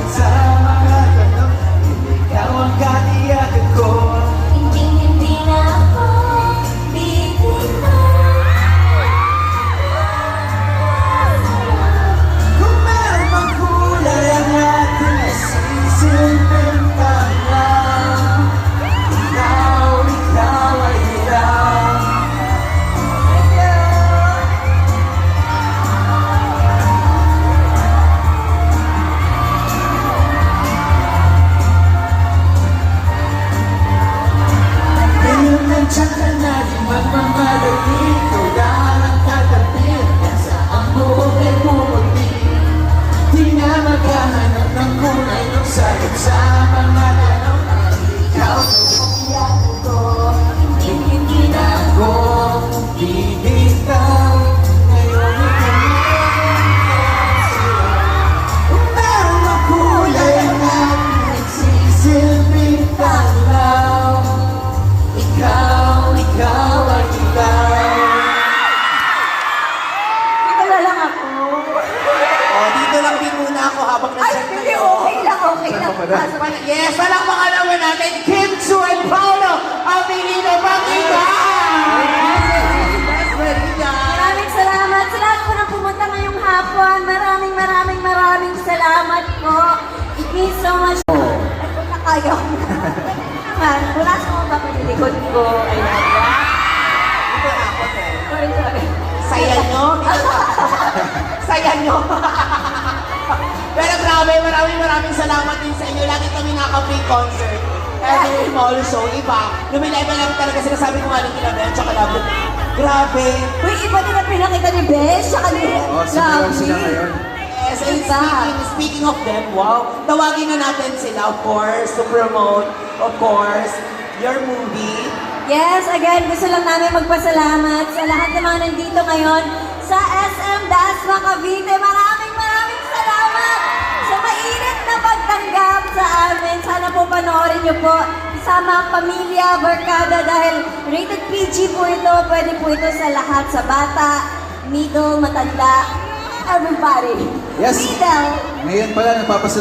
sagot sa mga tanong. Ikaw ang katiyakan ko. Hindi na ako Kung meron mang kulay ang ating nasisilbing tanglaw, ikaw ay ilaw. Ngayon nandiyan ka na, di magmamadali, ikaw lang ang tatapin, sa ang buhok ay pumuti. Di na maghahanap ng kulay ng sagot sa mga tanong. Ikaw ang katiyakan ko. Hindi na ako bibitaw. Ngayon ikaw kung meron mang kulay ang aking nagsisilbing tanglaw, ikaw ay ikaw. Dito na lang ako. Oh, dito lang din muna ako habang Ay, nandiyan hindi, kayo. okay lang. Yes, palakpakan naman natin Kim Chu and Paolo Abilino Panginoon! Yes, ready na. Maraming salamat sa lahat po na pumunta ngayong hapon. Maraming salamat po. It means so much. Ay, kung nakaya ko. Wala sa mga kapalilikod ko. Ayan. Ito na ako, te. Sorry. Saya nyo? Saya nyo? Pero grabe, maraming salamat din sa inyo. Lagi kami nakaka-free concert. Every mall show, iba. Lumilevel lang talaga. Sinasabi ko nga nung kinaben, tsaka labo. Grabe. Uy, iba din ang pinakita ni Besh. Saka ni Lovely. Yes, and Iba. speaking of them, wow, tawagin na natin sila, of course, to promote, of course, your movie. Yes, again, gusto lang namin magpasalamat sa lahat ng mga nandito ngayon sa SM Dasma Cavite. Maraming salamat sa mainit na pagtanggap sa amin. Sana po panoorin niyo po kasama ang pamilya, barkada, dahil rated PG po ito. Pwede po ito sa lahat, sa bata, middle, matanda, everybody. Yes. Middle. Ngayon pala, nagpapasalamat